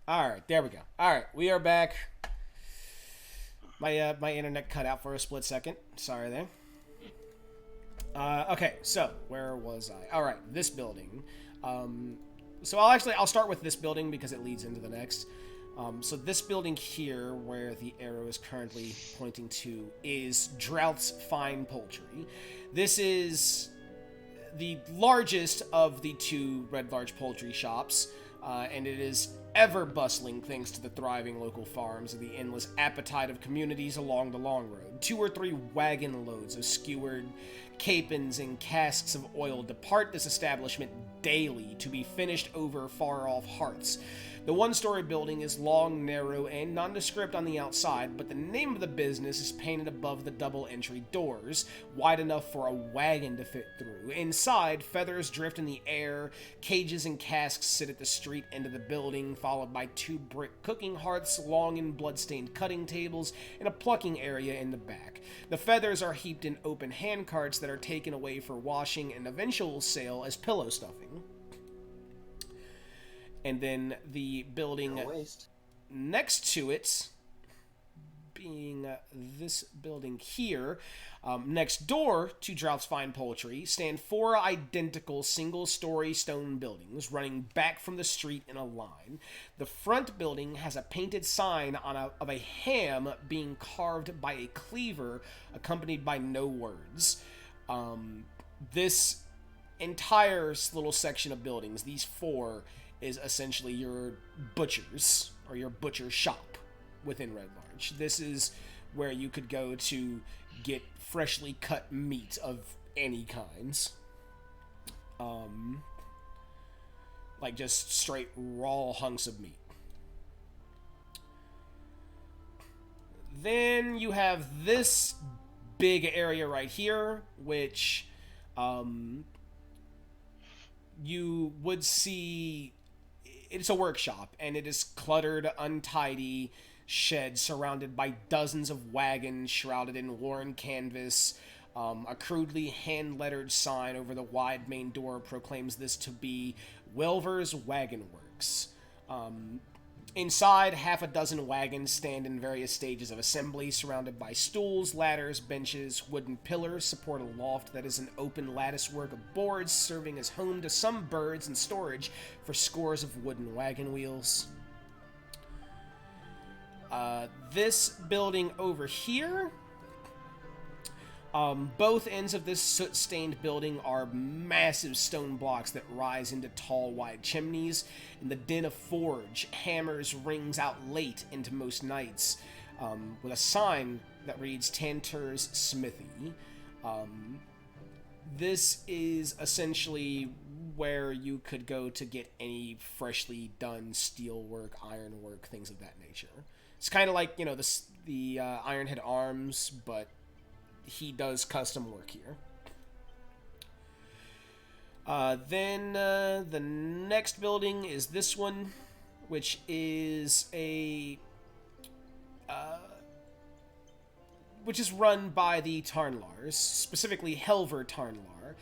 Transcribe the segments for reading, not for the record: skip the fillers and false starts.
All right, there we go. All right, we are back. My internet cut out for a split second. Sorry there. Okay, so where was I? All right, this building. Um, so I'll start with this building because it leads into the next. So this building here, where the arrow is currently pointing to, is Drought's Fine Poultry. This is the largest of the two red large poultry shops, and it is ever bustling thanks to the thriving local farms and the endless appetite of communities along the long road. 2 or 3 wagon loads of skewered capons and casks of oil depart this establishment daily to be finished over far off hearths. The 1-story building is long, narrow, and nondescript on the outside, but the name of the business is painted above the double entry doors, wide enough for a wagon to fit through. Inside, feathers drift in the air, cages and casks sit at the street end of the building, followed by 2 brick cooking hearths, long and blood-stained cutting tables, and a plucking area in the back. The feathers are heaped in open hand carts that are taken away for washing and eventual sale as pillow stuffing. And then the building No waste. next to it, being this building here, next door to Drought's Fine Poultry, stand 4 identical single-story stone buildings running back from the street in a line. The front building has a painted sign of a ham being carved by a cleaver, accompanied by no words. This entire little section of buildings, these 4, is essentially your butchers or your butcher shop within Red Large. This is where you could go to get freshly cut meat of any kinds. Like just straight raw hunks of meat. Then you have this big area right here, which you would see. It's a workshop, and it is cluttered, untidy shed surrounded by dozens of wagons shrouded in worn canvas. A crudely hand-lettered sign over the wide main door proclaims this to be Welver's Wagon Works. Inside, half a dozen wagons stand in various stages of assembly, surrounded by stools, ladders, benches, wooden pillars support a loft that is an open latticework of boards, serving as home to some birds and storage for scores of wooden wagon wheels. This building over here, both ends of this soot-stained building are massive stone blocks that rise into tall, wide chimneys. In the den of forge, hammers rings out late into most nights, with a sign that reads Tanter's Smithy. This is essentially where you could go to get any freshly done steelwork, ironwork, things of that nature. It's kind of like, the Ironhead Arms, but he does custom work here. Then the next building is this one, which is which is run by the Tarnlars, specifically Helver Tarnlar,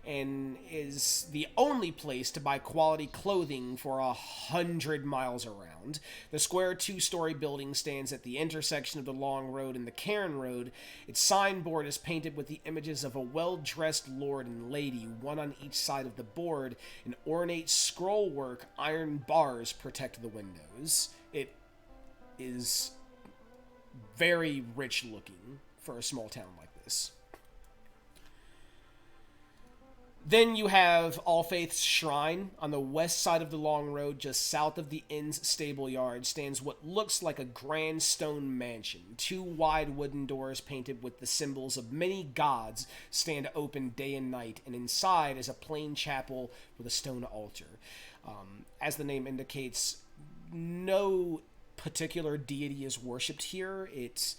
and is the only place to buy quality clothing for 100 miles around. The square 2-story building stands at the intersection of the Long Road and the Cairn Road. Its signboard is painted with the images of a well-dressed lord and lady, one on each side of the board, and ornate scrollwork iron bars protect the windows. It is very rich looking for a small town like this. Then you have All Faith's Shrine. On the west side of the Long Road, just south of the inn's stable yard, stands what looks like a grand stone mansion. 2 wide wooden doors painted with the symbols of many gods stand open day and night, and inside is a plain chapel with a stone altar. As the name indicates, no particular deity is worshipped here. It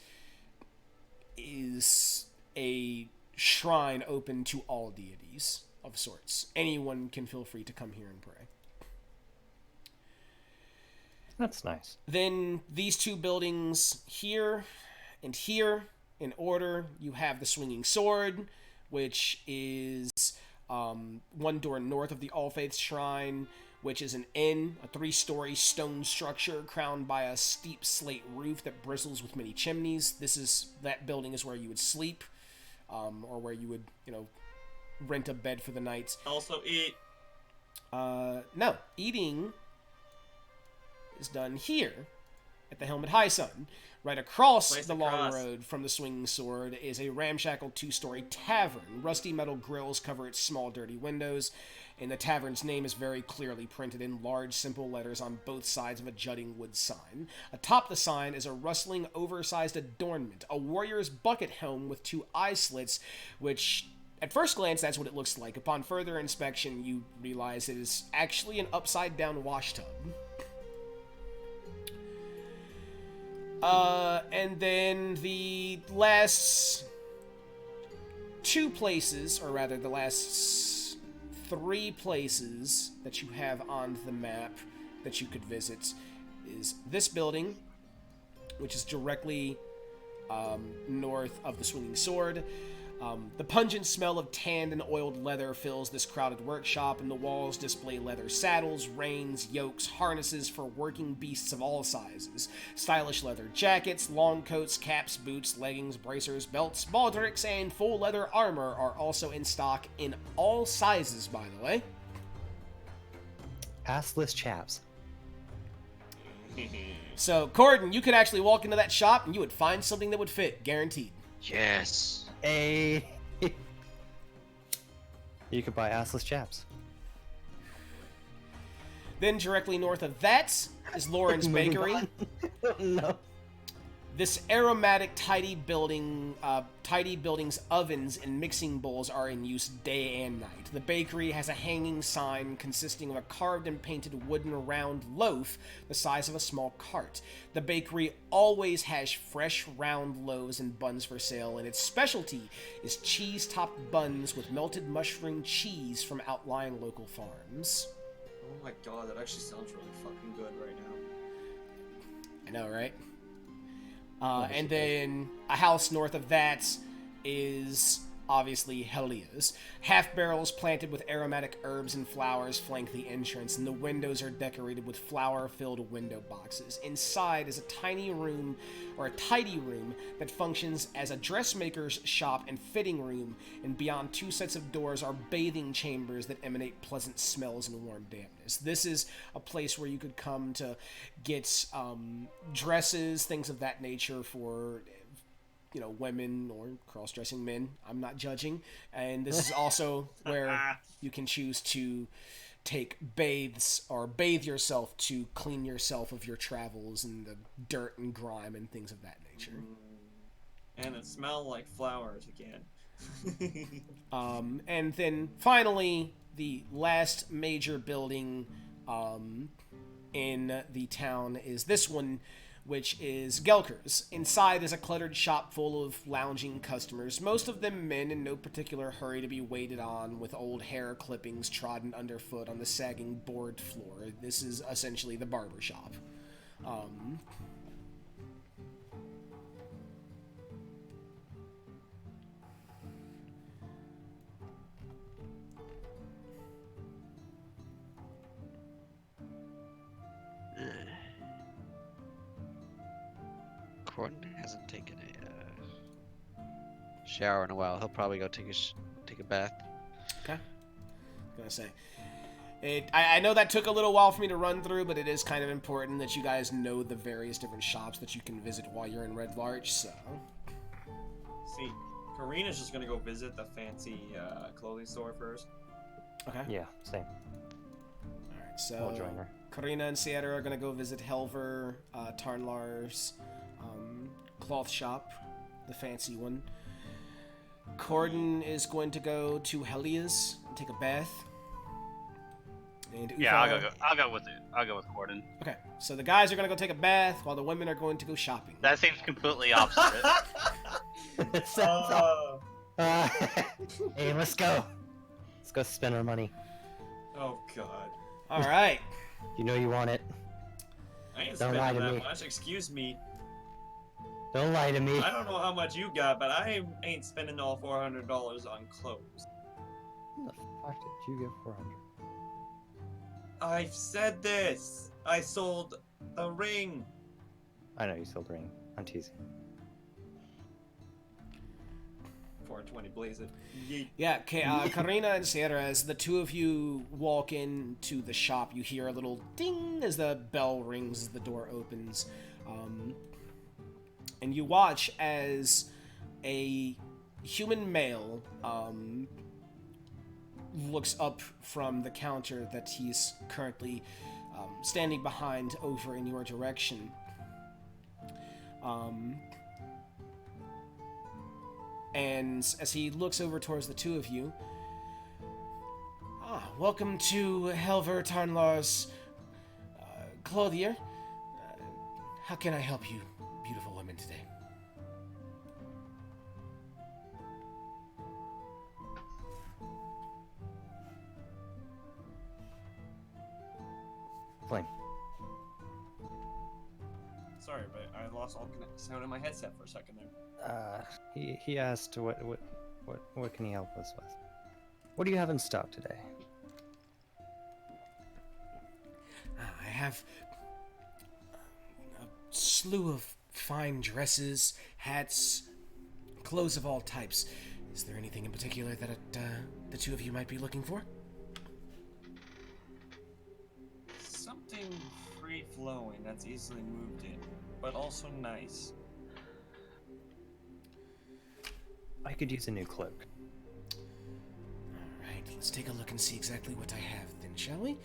is a shrine open to all deities of sorts. Anyone can feel free to come here and pray. That's nice. Then these 2 buildings here and here, in order, you have the Swinging Sword, which is One door north of the All Faiths Shrine, which is an inn, a 3-story stone structure crowned by a steep slate roof that bristles with many chimneys. That building is where you would sleep, or where you would, rent a bed for the night. Also eat. No, eating is done here at the Helmet High Sun. Right across the long road from the Swinging Sword is a ramshackle 2-story tavern. Rusty metal grills cover its small, dirty windows, and the tavern's name is very clearly printed in large, simple letters on both sides of a jutting wood sign. Atop the sign is a rustling, oversized adornment, a warrior's bucket helm with 2 eye slits, which, at first glance, that's what it looks like. Upon further inspection, you realize it is actually an upside-down wash tub. And then the last 2 places, or rather the last 3 places that you have on the map that you could visit is this building, which is directly north of the Swinging Sword. The pungent smell of tanned and oiled leather fills this crowded workshop, and the walls display leather saddles, reins, yokes, harnesses for working beasts of all sizes. Stylish leather jackets, long coats, caps, boots, leggings, bracers, belts, baldricks, and full leather armor are also in stock in all sizes, by the way. Assless chaps. So, Corden, you could actually walk into that shop and you would find something that would fit, guaranteed. Yes. Hey. You could buy assless chaps. Then directly north of that is Lauren's Bakery. No. This aromatic, tidy building's ovens and mixing bowls are in use day and night. The bakery has a hanging sign consisting of a carved and painted wooden round loaf the size of a small cart. The bakery always has fresh round loaves and buns for sale, and its specialty is cheese-topped buns with melted mushroom cheese from outlying local farms. Oh my god, that actually sounds really fucking good right now. I know, right? And then a house north of that is obviously Helia's. Half barrels planted with aromatic herbs and flowers flank the entrance, and the windows are decorated with flower-filled window boxes. Inside is a tidy room that functions as a dressmaker's shop and fitting room, and beyond 2 sets of doors are bathing chambers that emanate pleasant smells and warm dampness. This is a place where you could come to get dresses, things of that nature for women or cross-dressing men. I'm not judging. And this is also where you can choose to take baths or bathe yourself to clean yourself of your travels and the dirt and grime and things of that nature. And it smells like flowers again. And then finally, the last major building in the town is this one, which is Gelker's. Inside is a cluttered shop full of lounging customers, most of them men in no particular hurry to be waited on, with old hair clippings trodden underfoot on the sagging board floor. This is essentially the barber shop. Gordon hasn't taken a shower in a while. He'll probably go take a bath. Okay. Gonna say. I know that took a little while for me to run through, but it is kind of important that you guys know the various different shops that you can visit while you're in Red Larch, so... See, Karina's just gonna go visit the fancy clothing store first. Okay. Yeah, same. Alright, so... I'll join her. Karina and Sierra are gonna go visit Helver, Tarnlar's cloth shop, the fancy one. Corden is going to go to Helia's and take a bath. And Yeah, I'll go with it. I'll go with Corden. Okay, so the guys are gonna go take a bath while the women are going to go shopping. That seems completely opposite. Hey, let's go. Let's go spend our money. Oh god. All right. You know you want it. I ain't Don't spending lie to that me. much, excuse me. Don't lie to me. I don't know how much you got, but I ain't spending all $400 on clothes. When the fuck did you get 400? I've said this. I sold a ring. I know you sold the ring. I'm teasing. 420, blaze it. Yeet. Yeah, Karina and Sierra, as the two of you walk into the shop, you hear a little ding as the bell rings as the door opens. And you watch as a human male looks up from the counter that he's currently standing behind over in your direction. And as he looks over towards the two of you, welcome to Helver Tarnlar's clothier. How can I help you, beautiful women, today? Flame. Sorry, but I lost all sound in my headset for a second there. He asked what can he help us with? What do you have in stock today? I have a slew of fine dresses, hats, clothes of all types. Is there anything in particular that the two of you might be looking for? Something free-flowing that's easily moved in, but also nice. I could use a new cloak. Alright, let's take a look and see exactly what I have then, shall we?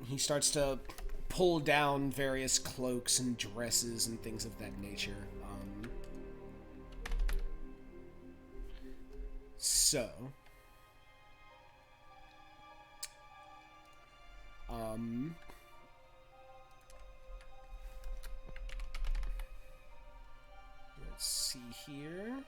He starts to pull down various cloaks and dresses and things of that nature. Let's see here.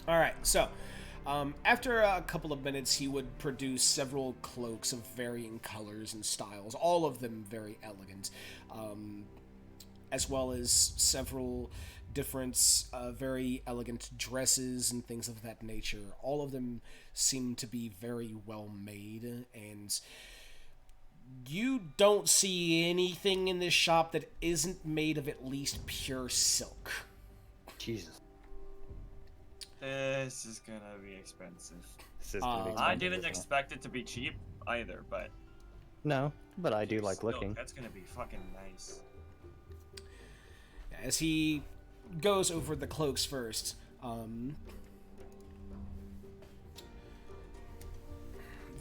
Alright, so, after a couple of minutes, he would produce several cloaks of varying colors and styles, all of them very elegant, as well as several different, very elegant dresses and things of that nature. All of them seem to be very well made, and you don't see anything in this shop that isn't made of at least pure silk. Jesus. This is gonna be expensive. This is gonna be I expensive, didn't isn't it? expect it to be cheap either, but No, but I do like still, looking. that's gonna be fucking nice. As he goes over the cloaks first,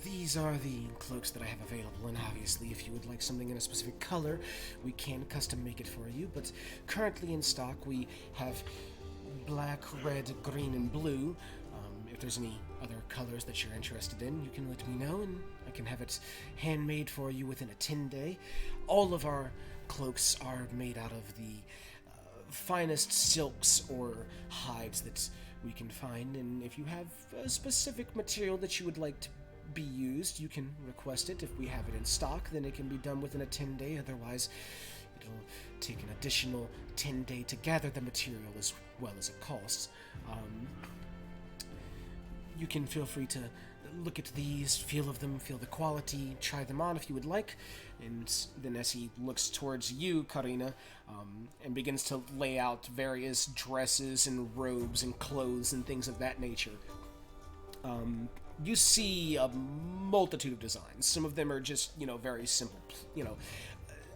these are the cloaks that I have available, and obviously if you would like something in a specific color, we can custom make it for you, but currently in stock we have black, red, green, and blue. If there's any other colors that you're interested in, you can let me know, and I can have it handmade for you within a 10-day. All of our cloaks are made out of the finest silks or hides that we can find, and if you have a specific material that you would like to be used, you can request it. If we have it in stock, then it can be done within a 10-day. Otherwise, it'll take an additional 10-day to gather the material as well as it costs. You can feel free to look at these, feel of them, feel the quality, try them on if you would like. And then as he looks towards you, Karina, and begins to lay out various dresses and robes and clothes and things of that nature, you see a multitude of designs. Some of them are just, very simple,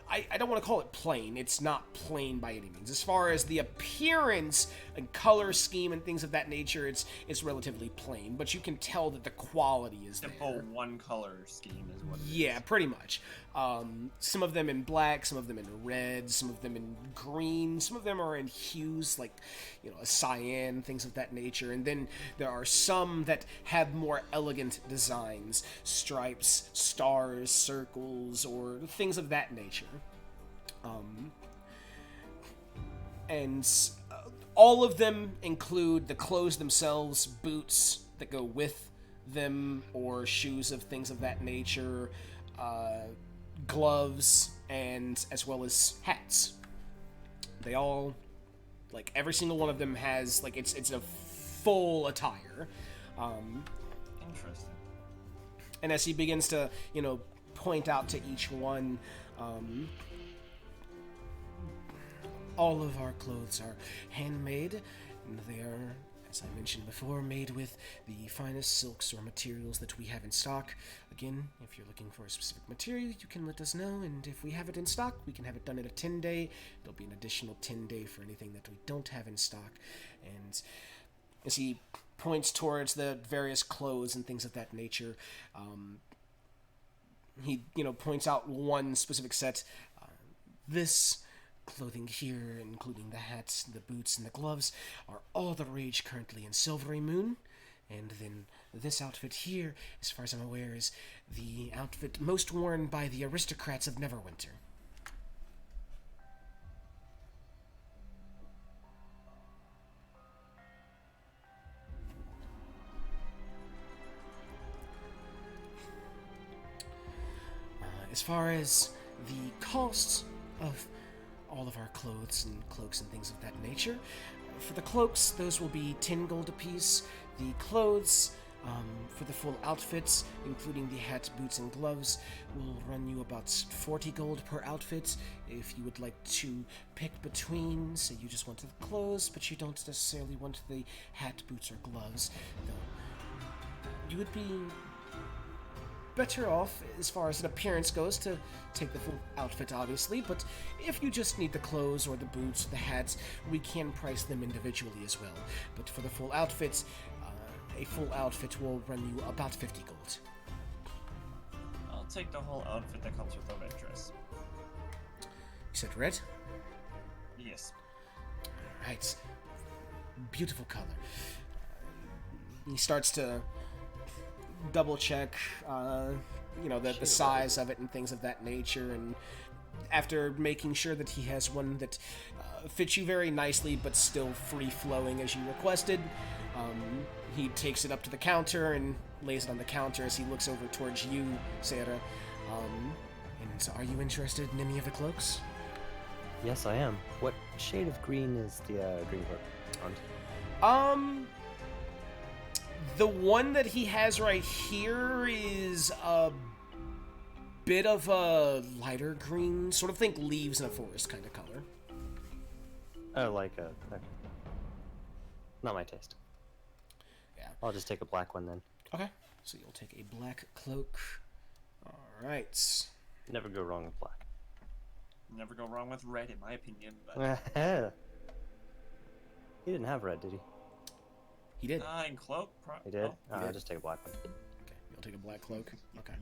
I don't want to call it plain. It's not plain by any means. As far as the appearance and color scheme and things of that nature, it's relatively plain. But you can tell that the quality is Simple there. one color scheme is what it is. Yeah, pretty much. Some of them in black, some of them in red, some of them in green, some of them are in hues like, a cyan, things of that nature. And then there are some that have more elegant designs, stripes, stars, circles, or things of that nature. And all of them include the clothes themselves, boots that go with them, or shoes of things of that nature, gloves, and as well as hats. They all, like, every single one of them has, like, it's a full attire. Interesting. And as he begins to, point out to each one, all of our clothes are handmade, and they are, as I mentioned before, made with the finest silks or materials that we have in stock. Again, if you're looking for a specific material, you can let us know, and if we have it in stock, we can have it done at a 10-day. There'll be an additional 10-day for anything that we don't have in stock. And as he points towards the various clothes and things of that nature, he, points out one specific set. This clothing here, including the hats, the boots, and the gloves, are all the rage currently in Silvery Moon. And then this outfit here, as far as I'm aware, is the outfit most worn by the aristocrats of Neverwinter. As far as the costs of all of our clothes and cloaks and things of that nature, for the cloaks, those will be 10 gold apiece. The clothes, for the full outfits, including the hat, boots, and gloves, will run you about 40 gold per outfit. If you would like to pick between, say you just want the clothes, but you don't necessarily want the hat, boots, or gloves, though, you would be better off, as far as an appearance goes, to take the full outfit, obviously, but if you just need the clothes or the boots or the hats, we can price them individually as well. But for the full outfits, a full outfit will run you about 50 gold. I'll take the whole outfit that comes with the red dress. You said red? Yes. Alright. Beautiful color. He starts to double check, the size of it and things of that nature, and after making sure that he has one that fits you very nicely but still free-flowing as you requested, he takes it up to the counter and lays it on the counter as he looks over towards you, Sarah. And so, are you interested in any of the cloaks? Yes, I am. What shade of green is the green cloak on? The one that he has right here is a bit of a lighter green, sort of think leaves in a forest kind of color. Oh, like a... Okay. Not my taste. Yeah. I'll just take a black one then. Okay. So you'll take a black cloak. Alright. Never go wrong with black. Never go wrong with red, in my opinion. But... He didn't have red, did he? He did. In cloak? He did? he I'll did. just take a black one. Okay, you'll take a black cloak. Okay.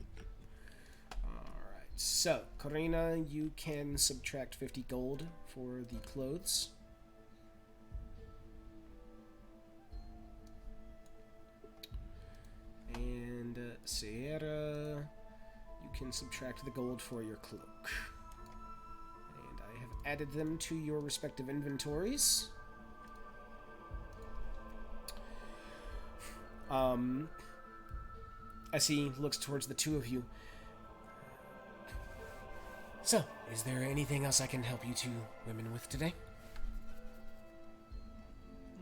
Alright. So, Karina, you can subtract 50 gold for the clothes. And Sierra, you can subtract the gold for your cloak. And I have added them to your respective inventories. As he looks towards the two of you. So, is there anything else I can help you two women with today?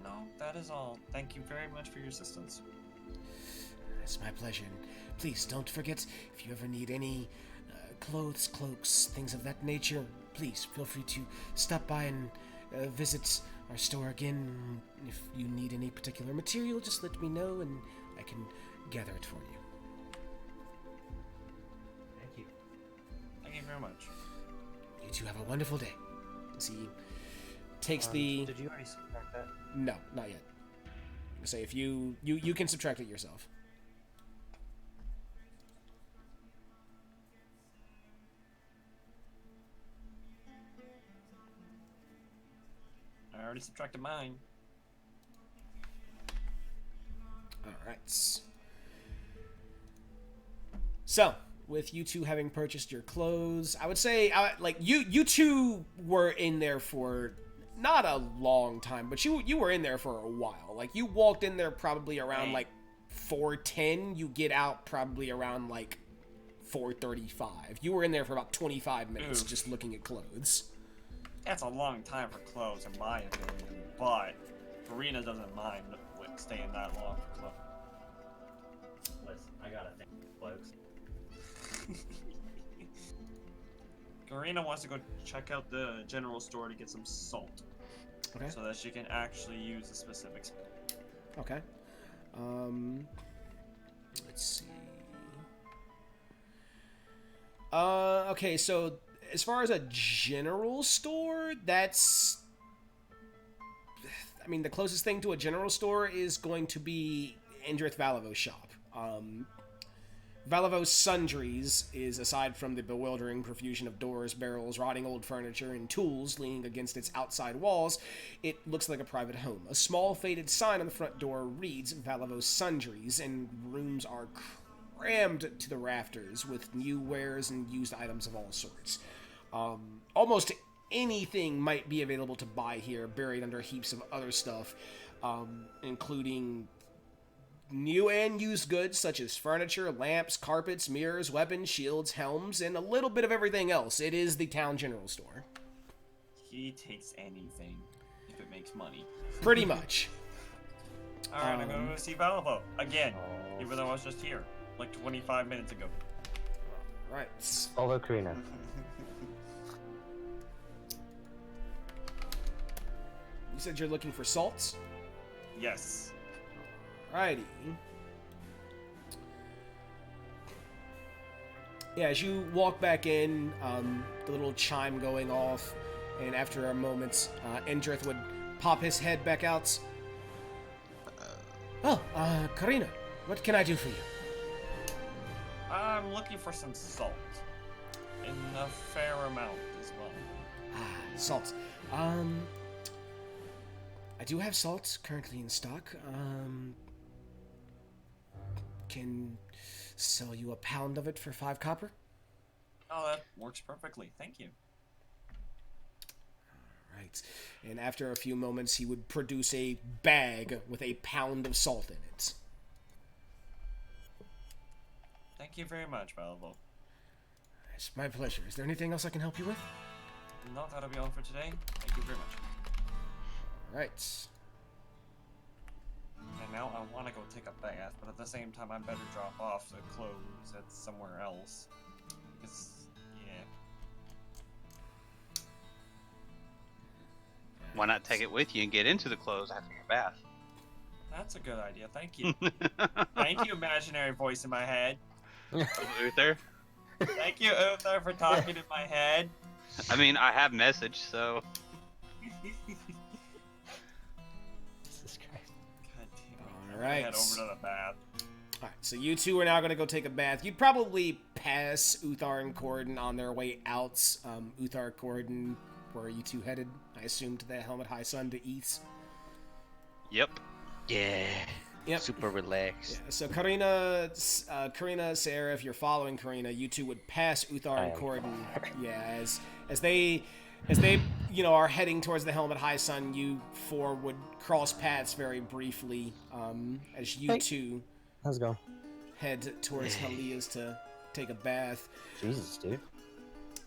No, that is all. Thank you very much for your assistance. It's my pleasure. And please don't forget, if you ever need any clothes, cloaks, things of that nature, please feel free to stop by and visit our store again. If you need any particular material, just let me know and I can gather it for you. Thank you. Thank you very much. two have a wonderful day. As he takes the... Did you already subtract that? No, not yet. Say if you can subtract it yourself. I already subtracted mine. Alright. So, with you two having purchased your clothes, I would say, like, you two were in there for not a long time, but you were in there for a while. Like, you walked in there probably around, like, 4:10. You get out probably around, like, 4:35. You were in there for about 25 minutes Oof. just looking at clothes. That's a long time for clothes, in my opinion. But Karina doesn't mind staying that long for clothes. Listen, I gotta think, folks. Karina wants to go check out the general store to get some salt. Okay. So that she can actually use the specifics. Okay. Let's see. Okay, so as far as a general store, that's... I mean, the closest thing to a general store is going to be Indrith Valivo's shop. Valivo's Sundries is, aside from the bewildering profusion of doors, barrels, rotting old furniture, and tools leaning against its outside walls, it looks like a private home. A small faded sign on the front door reads Valivo's Sundries, and rooms are crammed to the rafters with new wares and used items of all sorts. Almost anything might be available to buy here, buried under heaps of other stuff, including new and used goods such as furniture, lamps, carpets, mirrors, weapons, shields, helms, and a little bit of everything else. It is the town general store. He takes anything if it makes money. Pretty much. Alright, I'm gonna go see Valivo again, even though I was just here like 25 minutes ago. Right. Follow Karina. You said you're looking for salts? Yes. Alrighty. Yeah, as you walk back in, the little chime going off, and after a moment, Indrith would pop his head back out. Oh, Karina, what can I do for you? I'm looking for some salt. In a fair amount as well. Ah, salt. I do have salt currently in stock. Can sell you a pound of it for 5 copper. Oh, that works perfectly. Thank you. Right. And after a few moments, he would produce a bag with a pound of salt in it. Thank you very much, Valivo. It's my pleasure. Is there anything else I can help you with? No, that'll be all for today. Thank you very much. Right. And now I want to go take a bath, but at the same time, I better drop off the clothes at somewhere else. Because, yeah. Why not take it with you and get into the clothes after your bath? That's a good idea. Thank you. Thank you, imaginary voice in my head. Uther? Thank you, Uther, for talking in my head. I mean, I have message, so... Jesus Christ. God damn it. Alright. Head over to the bath. Alright, so you two are now going to go take a bath. You'd probably pass Uthar and Corden on their way out. Uthar, Corden, where are you two headed? I assume to the Helmet High Sun to eat. Yep. Yeah. Yep. Super relaxed. Yeah, so Karina, Sarah, if you're following Karina, you two would pass Uthar and Corden. Yeah, as they are heading towards the Helmet High Sun, you four would cross paths very briefly, as you two How's it going? head towards Halia's to take a bath. Jesus, dude.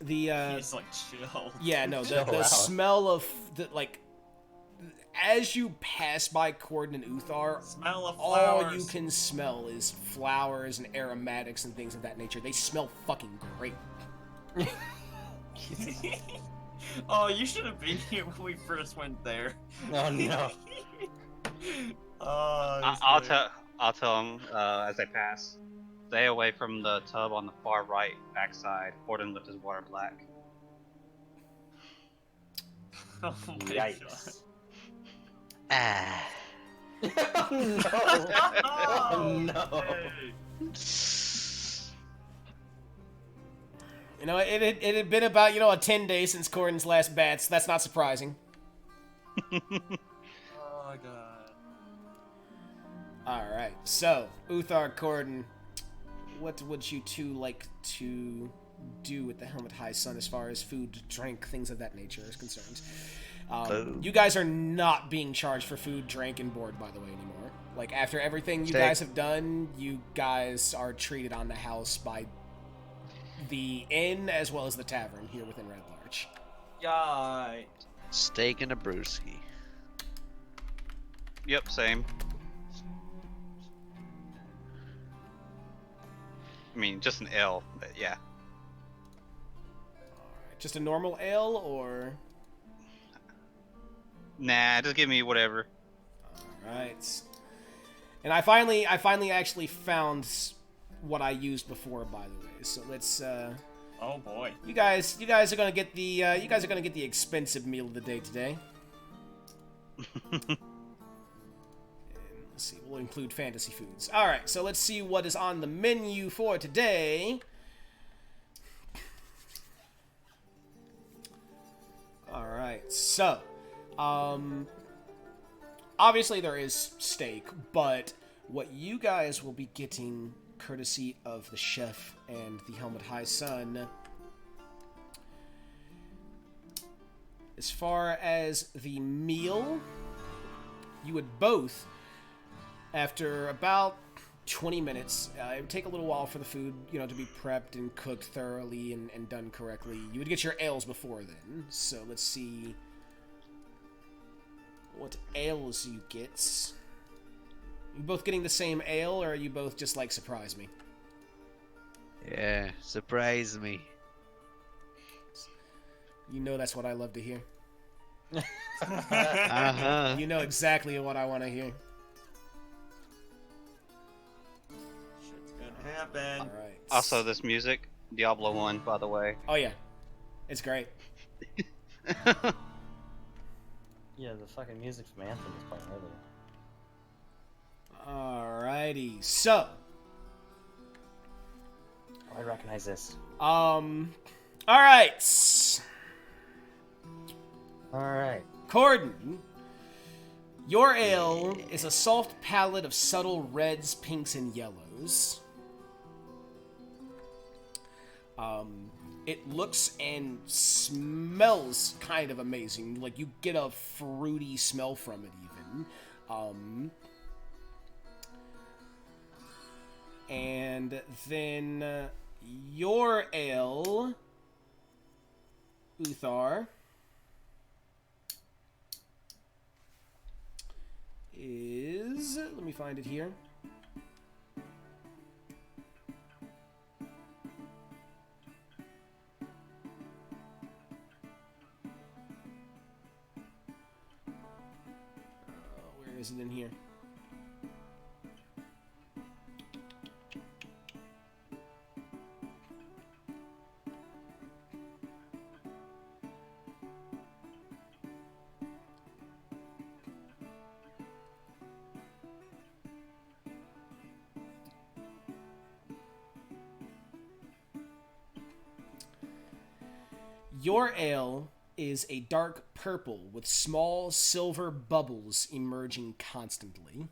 He's like, chill. Yeah, no, Chill the out. smell of as you pass by Corden and Uthar, Smell of all flowers. you can smell is flowers and aromatics and things of that nature. They smell fucking great. Oh, you should have been here when we first went there. Oh no. Oh, that's I'll great. tell him as I pass. Stay away from the tub on the far right backside. Corden left his water black. Oh my god. Yikes. Ah. No. Oh no. You know, it had been about, you know, a 10 days since Corden's last bat, so that's not surprising. Oh my god. Alright, so, Uthar, Corden, what would you two like to do with the Helmet High Sun as far as food, drink, things of that nature is concerned? You guys are not being charged for food, drink, and board, by the way, anymore. Like, after everything you guys have done, you guys are treated on the house by the inn as well as the tavern here within Red Larch. Yikes. Steak and a brewski. Yep, same. I mean, just an L, but yeah. Alright, just a normal ale, or... Nah, just give me whatever. Alright. And I finally actually found what I used before, by the way. So let's Oh boy. you guys are gonna get the expensive meal of the day today. And let's see, we'll include fantasy foods. Alright, so let's see what is on the menu for today. Alright, so obviously there is steak, but what you guys will be getting courtesy of the chef and the Helmet High Sun, as far as the meal, you would both, after about 20 minutes, it would take a little while for the food, you know, to be prepped and cooked thoroughly and done correctly. You would get your ales before then, so let's see what ales you get. You both getting the same ale, or are you both just like, surprise me? Yeah, surprise me. You know that's what I love to hear. Uh-huh. You know exactly what I want to hear. Shit's gonna happen. Alright. Also, this music, Diablo 1, by the way. Oh yeah. It's great. Yeah, the fucking music from Anthem was playing earlier. Alrighty. So, Oh, I recognize this. alright. Alright. Corden, your ale is a soft palette of subtle reds, pinks, and yellows. It looks and smells kind of amazing. Like, you get a fruity smell from it, even. And then your ale, Uthar, is... Let me find it here. Where is it in here? Your ale is a dark purple with small silver bubbles emerging constantly.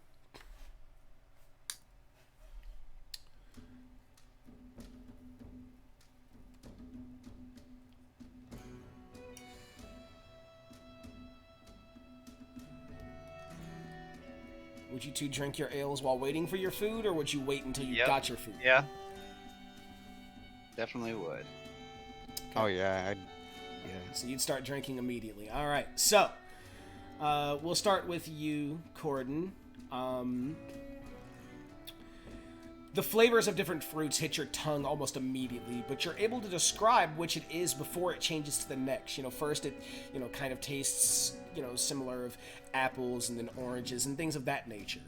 Would you two drink your ales while waiting for your food, or would you wait until you Yep. got your food? Yeah. Definitely would. Oh yeah, So you'd start drinking immediately. All right. So we'll start with you, Corden. The flavors of different fruits hit your tongue almost immediately, but you're able to describe which it is before it changes to the next. You know, first it, you know, kind of tastes, you know, similar of apples and then oranges and things of that nature.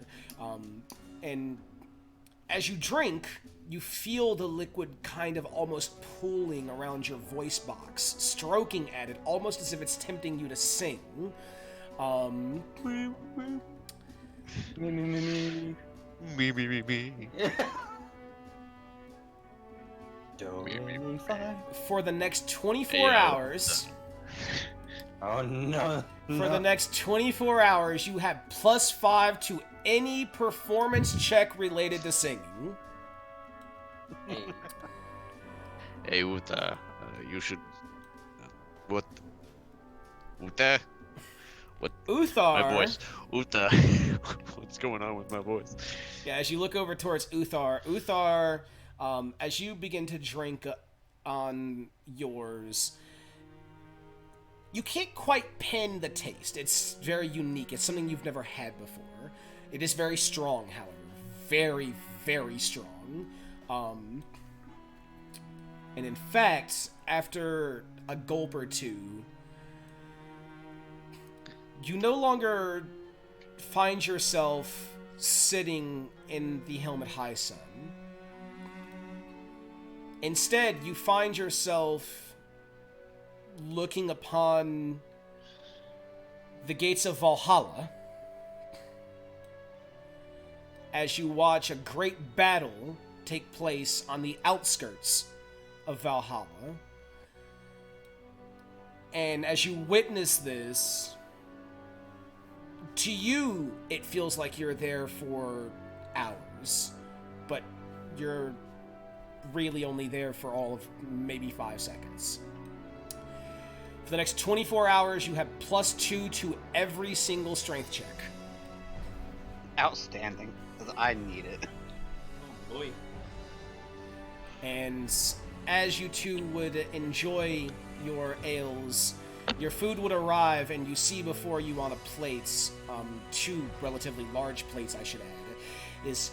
And as you drink, you feel the liquid kind of almost pooling around your voice box, stroking at it, almost as if it's tempting you to sing. Me, me, me, me. Me. Do, re, mi, fa. For the next 24 Ayo. hours, Oh no. for the next 24 hours, you have +5 to any performance check related to singing. Hey Uta, you should. What? Uta? My Uthar, voice. Uta. What's going on with my voice? yeah, as you look over towards Uthar, as you begin to drink on yours, you can't quite pin the taste. It's very unique. It's something you've never had before. It is very strong, however. Very, very strong. And in fact, after a gulp or two, you no longer find yourself sitting in the Helmet High Sun. Instead, you find yourself looking upon the gates of Valhalla as you watch a great battle take place on the outskirts of Valhalla. And as you witness this, to you, it feels like you're there for hours, but you're really only there for all of maybe 5 seconds. For the next 24 hours, you have +2 to every single strength check. Outstanding, because I need it. Oh boy. And as you two would enjoy your ales, your food would arrive, and you see before you on a plate, 2 relatively large plates, I should add, is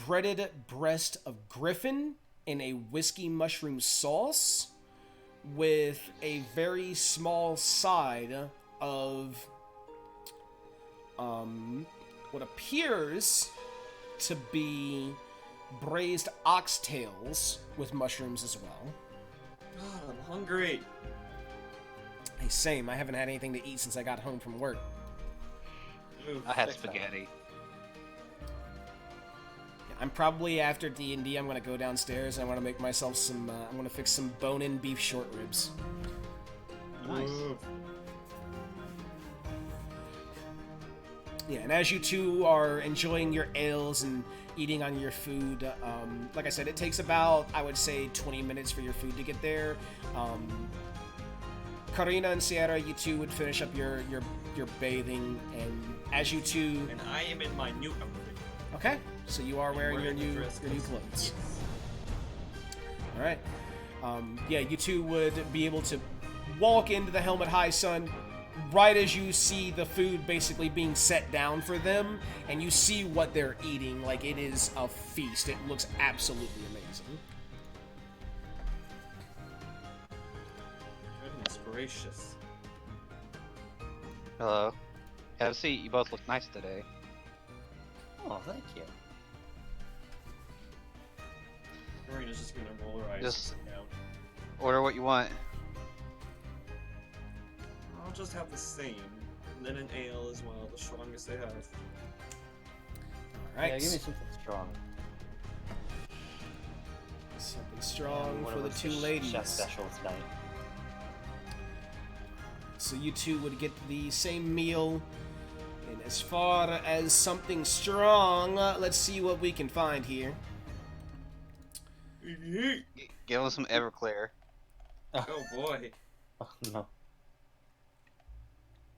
breaded breast of griffin in a whiskey mushroom sauce with a very small side of what appears to be braised oxtails with mushrooms as well. God, I'm hungry. Hey, same. I haven't had anything to eat since I got home from work. Ooh, I had fix that. spaghetti. I'm probably after D&D. I'm gonna go downstairs and I want to make myself some. I'm gonna fix some bone-in beef short ribs. Nice. Ooh. Yeah, and as you two are enjoying your ales and eating on your food, like I said, it takes about, I would say, 20 minutes for your food to get there. Karina and Sierra, you two would finish up your bathing, and as you two, And I am in my new outfit. okay, so you are wearing your the new dress clothes. Yes. All right. Yeah, you two would be able to walk into the Helmet High Sun right as you see the food basically being set down for them, and you see what they're eating. Like, it is a feast. It looks absolutely amazing. Goodness gracious. Hello. Have a seat. You both look nice today. Oh, thank you. Marina's just gonna roll her eyes Just- and sit down. Order what you want. I'll just have the same. And then an ale as well, the strongest they have. All right. Yeah, give me something strong. Something strong What for the was two Chef ladies. special tonight. So you two would get the same meal. And as far as something strong, let's see what we can find here. Give them some Everclear. Oh boy. Oh no.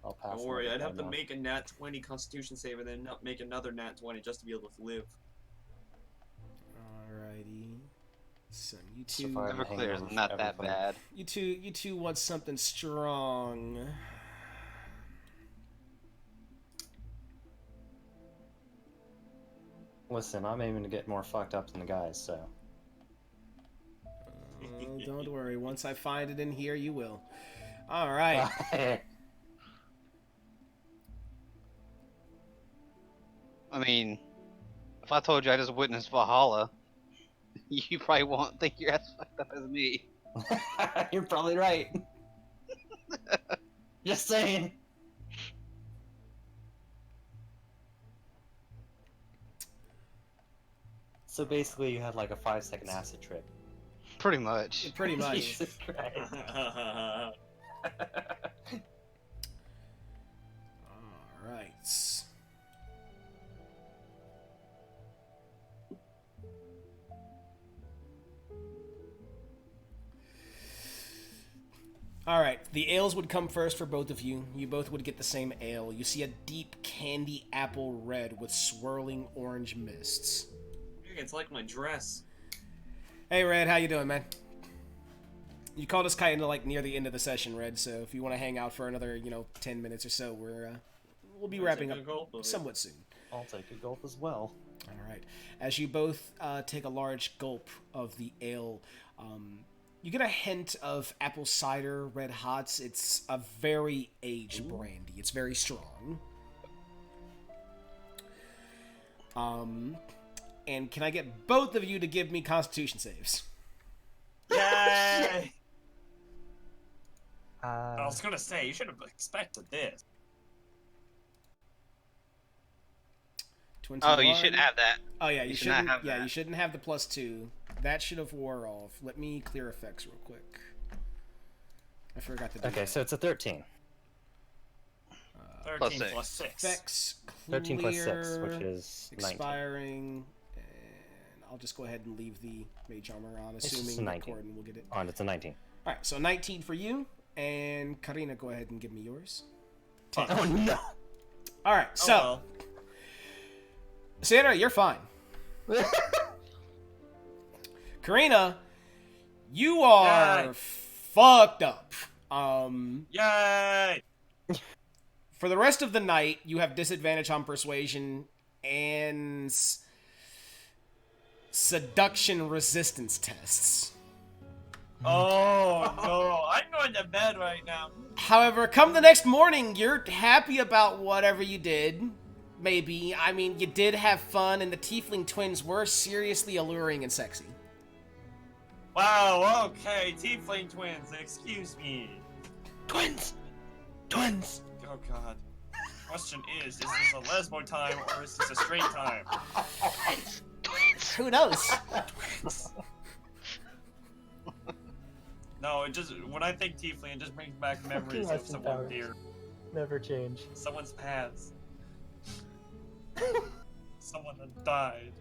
I'll pass. Don't worry, on I'd have to now. make a nat 20 constitution save and then not make another nat 20 just to be able to live. Alrighty. So you So two, far, I've been Everclear hanging is on not that everything. bad. you two want something strong. Listen, I'm aiming to get more fucked up than the guys, so. Oh, don't worry. Once I find it in here, you will. All right. I mean, if I told you I just witnessed Valhalla, You probably won't think you're as fucked up as me. You're probably right. Just saying. So basically, you had like a 5-second acid trip. Pretty much. Pretty much. Jesus Christ. All right. Alright, the ales would come first for both of you. You both would get the same ale. You see a deep candy apple red with swirling orange mists. It's like my dress. Hey, Red, how you doing, man? You called us kind of like near the end of the session, Red, so if you want to hang out for another, 10 minutes or so, we'll be wrapping up somewhat soon. I'll take a gulp as well. Alright. As you both take a large gulp of the ale, you get a hint of apple cider red hots. It's a very aged brandy. It's very strong. And can I get both of you to give me Constitution saves? Yay! I Uh, was gonna say, you should have expected this. 21. Oh, you shouldn't have that. Oh yeah, you You should not shouldn't. have Yeah, that. you shouldn't have the +2. That should have wore off. Let me clear effects real quick. I forgot to do okay, that. so it's a 13. 13 6. plus 6. Effects 13 plus 6, clear, which is 19. expiring, and I'll just go ahead and leave the mage armor on, just assuming a that 19. Corden will get it. Oh, and it's a 19. All right, so 19 for you, and Karina, go ahead and give me yours. 10. Oh no! All right, so well. Sandra, you're fine. Karina, you are Yay. fucked up. Yay! For the rest of the night, you have disadvantage on persuasion and seduction resistance tests. Oh no, I'm going to bed right now. However, come the next morning, you're happy about whatever you did. Maybe. I mean, you did have fun, and the tiefling twins were seriously alluring and sexy. Wow, okay, tiefling twins, excuse me. Twins! Twins! Oh god. Question is this a lesbo time or is this a straight time? Who knows? No, it just, when I think tiefling, it just brings back memories of Austin someone Powers. dear. Never change. Someone's past. Someone that died.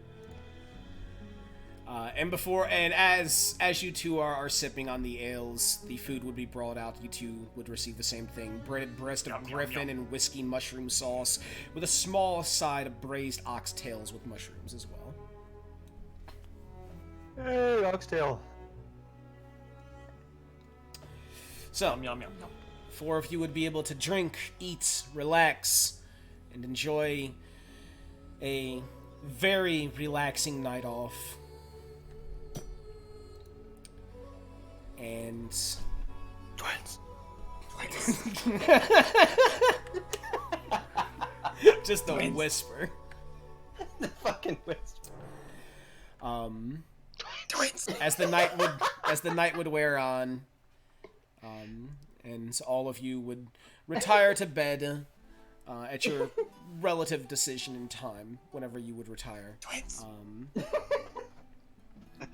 And as you two are sipping on the ales, the food would be brought out. You two would receive the same thing: breaded breast of Yum, yum, griffin yum. and whiskey mushroom sauce, with a small side of braised oxtails with mushrooms as well. Hey, oxtail. So, Yum, yum, yum, yum. 4 of you would be able to drink, eat, relax, and enjoy a very relaxing night off. And Twins. just a whisper. The fucking whisper. Twins! As the night would wear on, and all of you would retire to bed at your relative decision in time, whenever you would retire. Twins!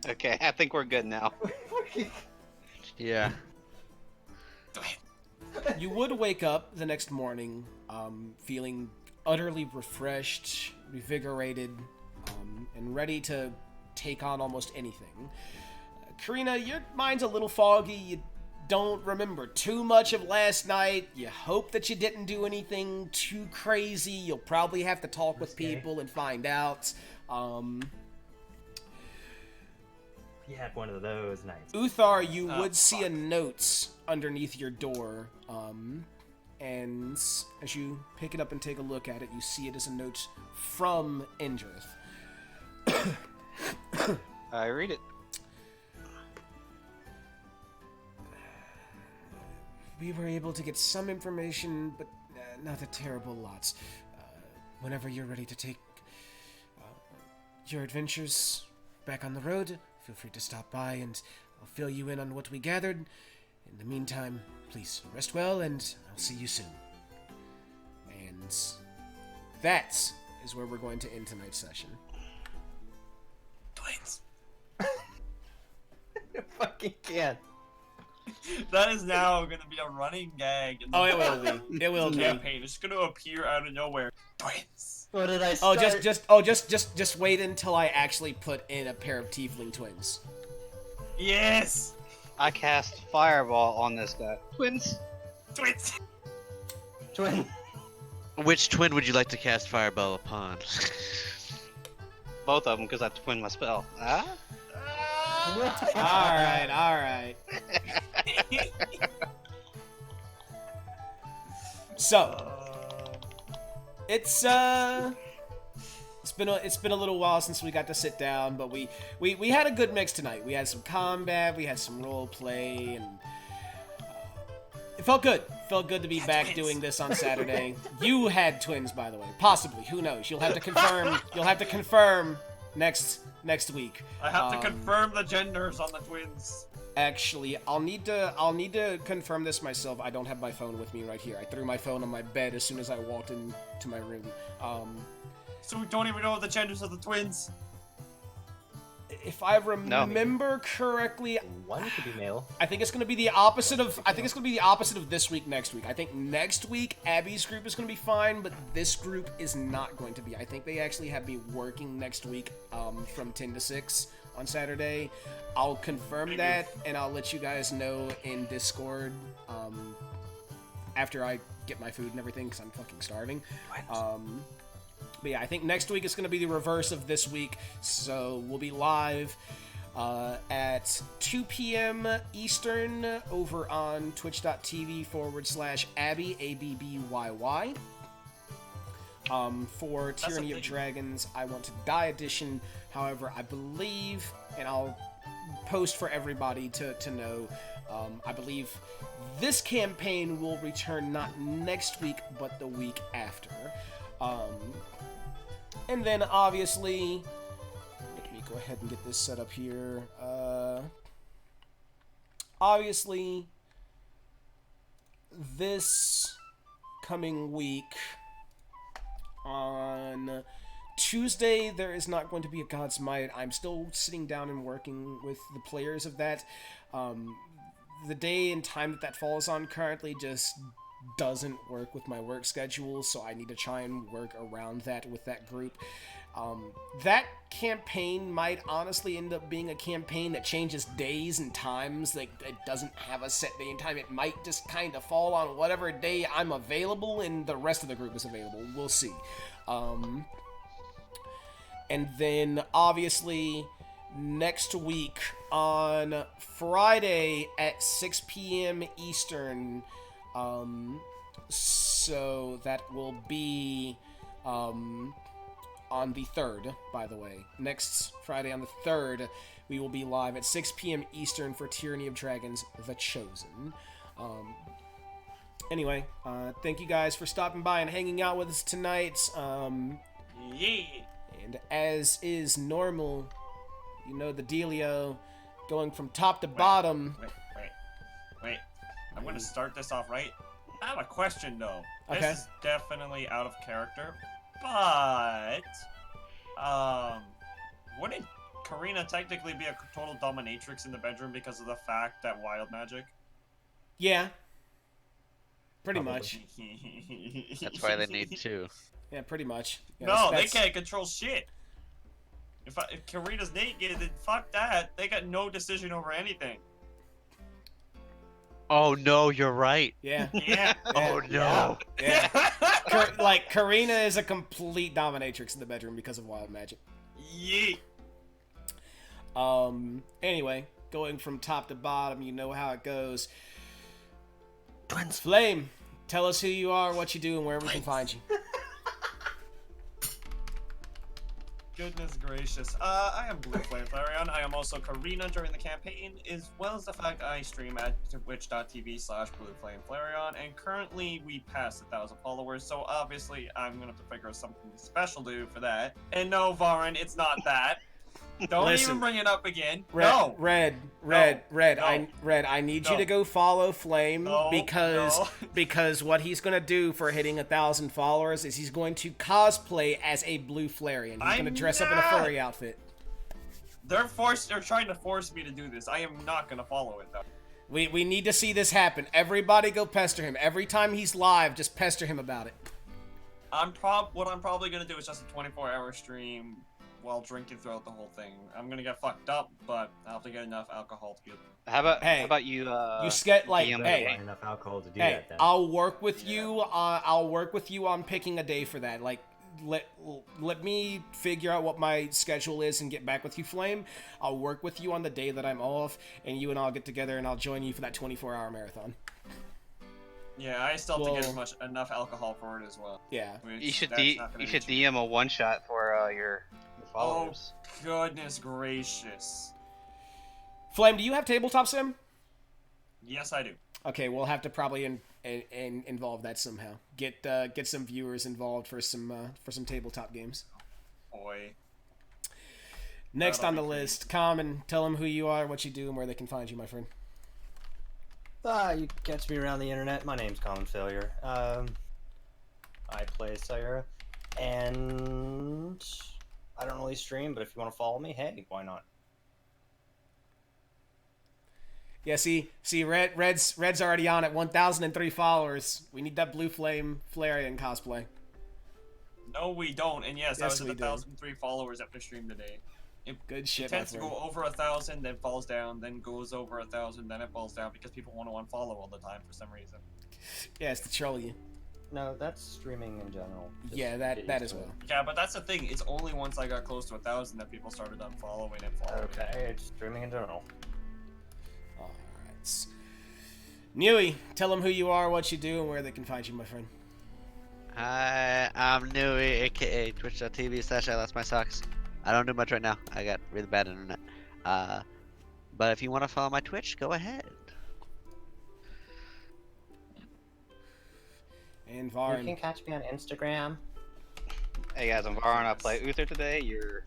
Okay, I think we're good now. Yeah. Twins! You would wake up the next morning, feeling utterly refreshed, revigorated, and ready to take on almost anything. Karina, your mind's a little foggy. You don't remember too much of last night. You hope that you didn't do anything too crazy. You'll probably have to talk with people and find out. You had one of those nights. Uthar, you Oh, would see a fuck. note underneath your door, and as you pick it up and take a look at it, you see it as a note from Indrith. I read it. We were able to get some information, but not a terrible lot. Whenever you're ready to take your adventures, back on the road, feel free to stop by and I'll fill you in on what we gathered. In the meantime, please rest well and I'll see you soon. And that is where we're going to end tonight's session. Twins. I fucking can't. That is now going to be a running gag. In the Oh, it will be. It will be. campaign. It's going to appear out of nowhere. Twins. What did I Oh, start? just wait until I actually put in a pair of tiefling twins. Yes. I cast Fireball on this guy. Twins. Twins. Twin. Which twin would you like to cast Fireball upon? Both of them, because I twin my spell. Ah? All right. So it's been a little while since we got to sit down, but we had a good mix tonight. We had some combat, we had some role play, and it felt good. Felt good to be back doing this on Saturday. You had twins, by the way. Possibly. Who knows? You'll have to confirm. You'll have to confirm next week. I have to confirm the genders on the twins. Actually, I'll need to confirm this myself. I don't have my phone with me right here. I threw my phone on my bed as soon as I walked into my room. So we don't even know the genders of the twins. If I remember correctly, One could be male. I think it's going to be the opposite of. I think it's going to be the opposite of this week. Next week, I think next week Abby's group is going to be fine, but this group is not going to be. I think they actually have me working next week, from 10 to 6 on Saturday. I'll confirm that and I'll let you guys know in Discord, after I get my food and everything, because I'm fucking starving. But yeah, I think next week is going to be the reverse of this week, so we'll be live at 2 p.m. Eastern over on twitch.tv/Abby, ABBYY. For Tyranny of Dragons, I Want to Die edition. However, I believe, and I'll post for everybody to know, I believe this campaign will return not next week, but the week after. And then, obviously, let me go ahead and get this set up here. Obviously, this coming week, on Tuesday, there is not going to be a God's Might. I'm still sitting down and working with the players of that. The day and time that falls on currently just doesn't work with my work schedule, so I need to try and work around that with that group. That campaign might honestly end up being a campaign that changes days and times. Like, it doesn't have a set day and time. It might just kind of fall on whatever day I'm available and the rest of the group is available. We'll see. And then, obviously, next week on Friday at 6 p.m. Eastern, so that will be on the 3rd, by the way. Next Friday on the 3rd, we will be live at 6 p.m. Eastern for Tyranny of Dragons, The Chosen. Anyway, thank you guys for stopping by and hanging out with us tonight. Yeah. And as is normal, you know the dealio, going from top to bottom. Wait. I'm gonna start this off right. I have a question though. Okay. This is definitely out of character, but wouldn't Karina technically be a total dominatrix in the bedroom because of the fact that wild magic? Yeah. Pretty much. That's why they need two. Yeah, pretty much. Yeah, No, that's- they can't control shit. If Karina's naked, then fuck that. They got no decision over anything. Oh no, you're right. Yeah. Yeah. Oh no. Yeah. Like, Karina is a complete dominatrix in the bedroom because of wild magic. Yeet. Anyway, going from top to bottom, you know how it goes. Twins. Flame, tell us who you are, what you do, and where we can find you. Goodness gracious. I am Blue Flame Flareon. I am also Karina during the campaign, as well as the fact I stream at twitch.tv/BlueFlameFlareon, and currently we passed 1,000 followers, so obviously I'm gonna have to figure out something special to do for that. And no, Varin, it's not that. Don't Listen. even bring it up again. Red, No. Red. I need you to go follow Flame No, because what he's gonna do for hitting 1,000 followers is he's going to cosplay as a blue Flareon. He's gonna dress up in a furry outfit. They're trying to force me to do this. I am not gonna follow it though. We need to see this happen. Everybody go pester him. Every time he's live, just pester him about it. What I'm probably gonna do is just a 24-hour stream while drinking throughout the whole thing. I'm gonna get fucked up, but I'll have to get enough alcohol to be. How about You you? get like, DM hey, Find enough alcohol to do hey, that then. I'll work with you. I'll work with you on picking a day for that. Like, let me figure out what my schedule is and get back with you, Flame. I'll work with you on the day that I'm off, and you and I'll get together and I'll join you for that 24-hour marathon. Yeah, I still have to get enough alcohol for it as well. Yeah. You should DM a one shot for your followers. Oh goodness gracious! Flame, do you have tabletop sim? Yes, I do. Okay, we'll have to probably involve that somehow. Get some viewers involved for some tabletop games. Boy. Next That'll on the be list, Common. Tell them who you are, what you do, and where they can find you, my friend. You catch me around the internet. My name's Common Failure. I play Sayura, and I don't really stream, but if you want to follow me, hey, why not? Yeah, see, Red's already on at 1,003 followers. We need that Blue Flame Flareon cosplay. No, we don't. And yes, I Yes, was at we do. 1,003 followers after stream today. Good shit, It tends my to friend. go over 1,000, then falls down, then goes over 1,000, then it falls down because people want to unfollow all the time for some reason. Yeah, it's to troll you. No, that's streaming in general. Just Yeah, get that used as to well. Yeah, but that's the thing. It's only once I got close to 1,000 that people started unfollowing and it. following. Okay, it's streaming in general. All right. Newey, tell them who you are, what you do, and where they can find you, my friend. Hi, I'm Nui, aka twitch.tv/I lost my socks. I don't do much right now. I got really bad internet. But if you want to follow my Twitch, go ahead. And You Varn. can catch me on Instagram. Hey guys, I'm Varn. I play Uther today. Your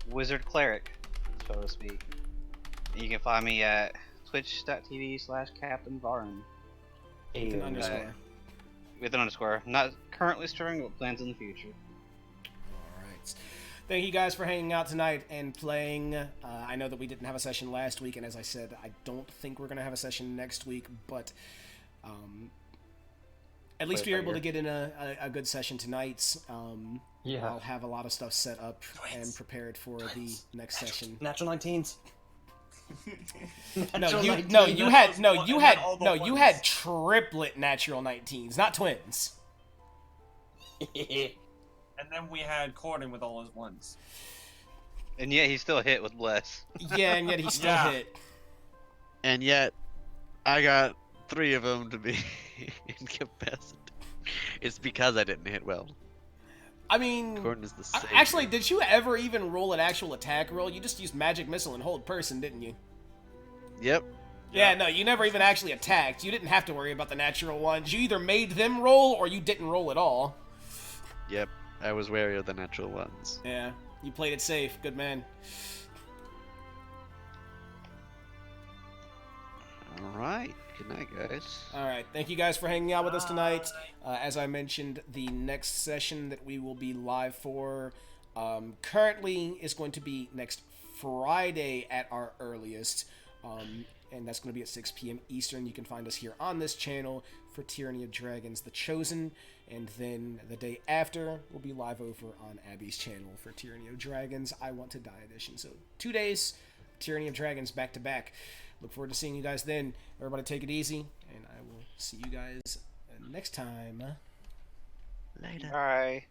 wizard cleric, so to speak. You can find me at twitch.tv/Captain Varn With an underscore. with an underscore. Not currently streaming, but plans in the future. Alright. Thank you guys for hanging out tonight and playing. I know that we didn't have a session last week, and as I said, I don't think we're going to have a session next week, but at least we were able to get in a good session tonight. Yeah. I'll have a lot of stuff set up and prepared for the next session. Natural 19s. You had triplet natural 19s, not twins. And then we had Corden with all his ones. And yet he still hit with Bless. Yeah, and yet he still Yeah. hit. And yet, I got 3 of them to be incapacitated. It's because I didn't hit well. I mean, Gordon is the same. actually, did you ever even roll an actual attack roll? You just used magic missile and hold person, didn't you? Yep. Yeah, no, you never even actually attacked. You didn't have to worry about the natural ones. You either made them roll or you didn't roll at all. Yep. I was wary of the natural ones. Yeah, you played it safe. Good man. Alright. Good night, guys. All right, thank you guys for hanging out with us tonight. As I mentioned, the next session that we will be live for currently is going to be next Friday at our earliest. And that's going to be at 6 p.m. Eastern. You can find us here on this channel for Tyranny of Dragons The Chosen. And then the day after, we'll be live over on Abby's channel for Tyranny of Dragons I Want to Die Edition. So 2 days, Tyranny of Dragons back to back. Look forward to seeing you guys then. Everybody take it easy, and I will see you guys next time. Later. Bye.